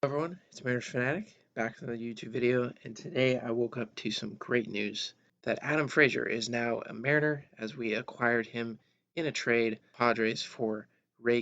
Everyone, it's Mariners Fanatic back with another YouTube video, and today I woke up to some great news that Adam Frazier is now a Mariner as we acquired him in a trade Padres for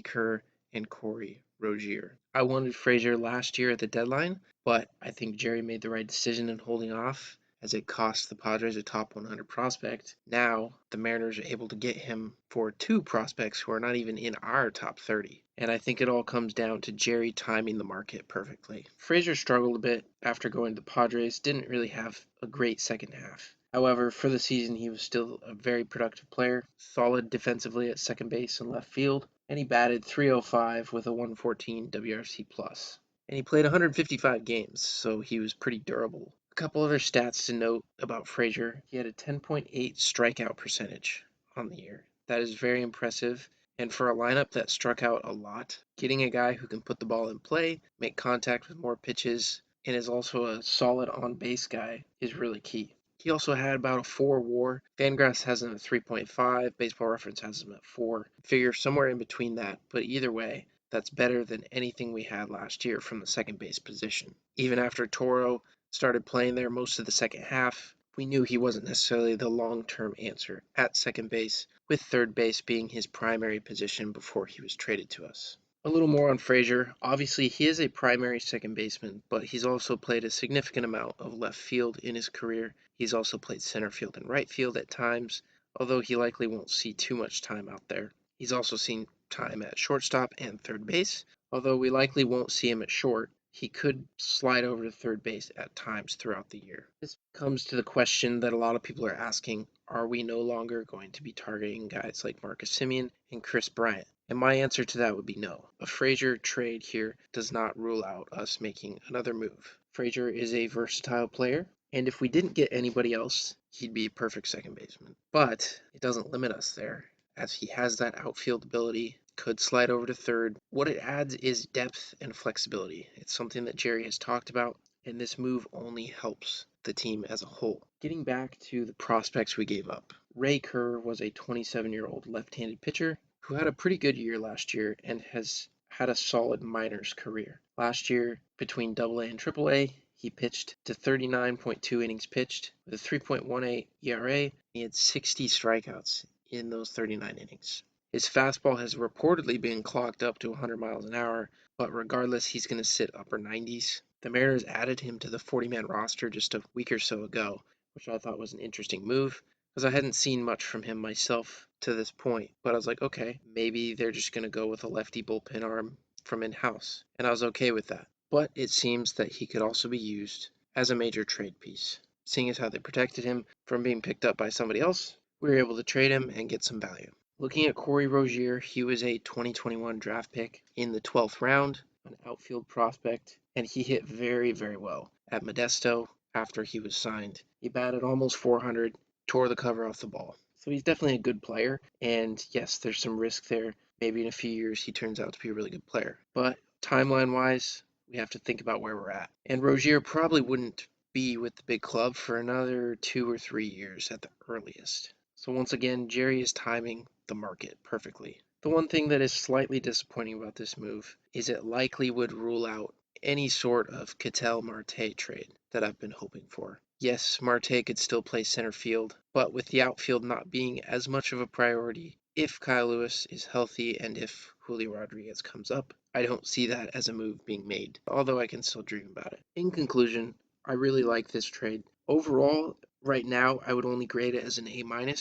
Kerr and Kerr Rosier. I wanted Frazier last year at the deadline, but I think Jerry made the right decision in holding off as it cost the Padres a top 100 prospect. Now the Mariners are able to get him for two prospects who are not even in our top 30. And I think it all comes down to Jerry timing the market perfectly. Frazier struggled a bit after going to the Padres, didn't really have a great second half. However, for the season, he was still a very productive player, solid defensively at second base and left field, and he batted .305 with a 114 WRC+. And he played 155 games, so he was pretty durable. A couple other stats to note about Frazier: he had a 10.8 strikeout percentage on the year. That is very impressive. And for a lineup that struck out a lot, getting a guy who can put the ball in play, make contact with more pitches, and is also a solid on-base guy is really key. He also had about a 4 WAR. Fangraphs has him at 3.5. Baseball Reference has him at 4. Figure somewhere in between that, but either way, that's better than anything we had last year from the second base position. Even after Toro started playing there most of the second half, we knew he wasn't necessarily the long-term answer at second base, with third base being his primary position before he was traded to us. A little more on Frazier. Obviously, he is a primary second baseman, but he's also played a significant amount of left field in his career. He's also played center field and right field at times, although he likely won't see too much time out there. He's also seen time at shortstop and third base, although we likely won't see him at short. He could slide over to third base at times throughout the year. This comes to the question that a lot of people are asking: are we no longer going to be targeting guys like Marcus Semien and Chris Bryant? And my answer to that would be no. A Frazier trade here does not rule out us making another move. Frazier is a versatile player, and if we didn't get anybody else, he'd be a perfect second baseman. But it doesn't limit us there, as he has that outfield ability, could slide over to third. What it adds is depth and flexibility. It's something that Jerry has talked about, and this move only helps the team as a whole. Getting back to the prospects we gave up, Kerr was a 27-year-old left-handed pitcher who had a pretty good year last year and has had a solid minors career. Last year, between AA and AAA, he pitched to 39.2 innings pitched with a 3.18 ERA. He had 60 strikeouts in those 39 innings. His fastball has reportedly been clocked up to 100 miles an hour, but regardless, he's going to sit upper 90s. The Mariners added him to the 40-man roster just a week or so ago, which I thought was an interesting move, because I hadn't seen much from him myself to this point. But I was like, okay, maybe they're just going to go with a lefty bullpen arm from in-house, and I was okay with that. But it seems that he could also be used as a major trade piece. Seeing as how they protected him from being picked up by somebody else, we were able to trade him and get some value. Looking at Kerr Rosier, he was a 2021 draft pick in the 12th round, an outfield prospect, and he hit very, very well at Modesto after he was signed. He batted almost 400, tore the cover off the ball. So he's definitely a good player, and yes, there's some risk there. Maybe in a few years he turns out to be a really good player. But timeline-wise, we have to think about where we're at. And Rosier probably wouldn't be with the big club for another 2 or 3 years at the earliest. So once again, Jerry is timing the market perfectly. The one thing that is slightly disappointing about this move is it likely would rule out any sort of Ketel-Marte trade that I've been hoping for. Yes, Marte could still play center field, but with the outfield not being as much of a priority, if Kyle Lewis is healthy and if Julio Rodriguez comes up, I don't see that as a move being made, although I can still dream about it. In conclusion, I really like this trade. Overall, right now, I would only grade it as an A-,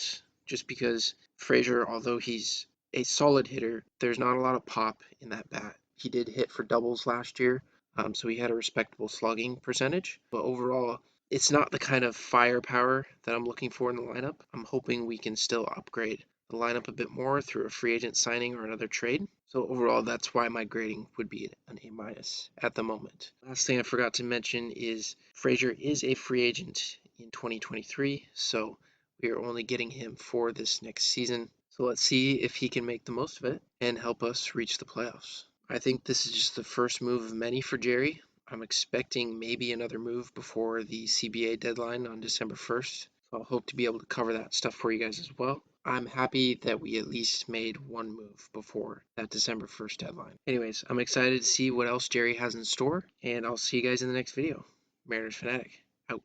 just because Frazier, although he's a solid hitter, there's not a lot of pop in that bat. He did hit for doubles last year, so he had a respectable slugging percentage. But overall, it's not the kind of firepower that I'm looking for in the lineup. I'm hoping we can still upgrade the lineup a bit more through a free agent signing or another trade. So overall, that's why my grading would be an A- at the moment. Last thing I forgot to mention is Frazier is a free agent in 2023, so we are only getting him for this next season. So let's see if he can make the most of it and help us reach the playoffs. I think this is just the first move of many for Jerry. I'm expecting maybe another move before the CBA deadline on December 1st. So I'll hope to be able to cover that stuff for you guys as well. I'm happy that we at least made one move before that December 1st deadline. Anyways, I'm excited to see what else Jerry has in store, and I'll see you guys in the next video. Mariners Fanatic, out.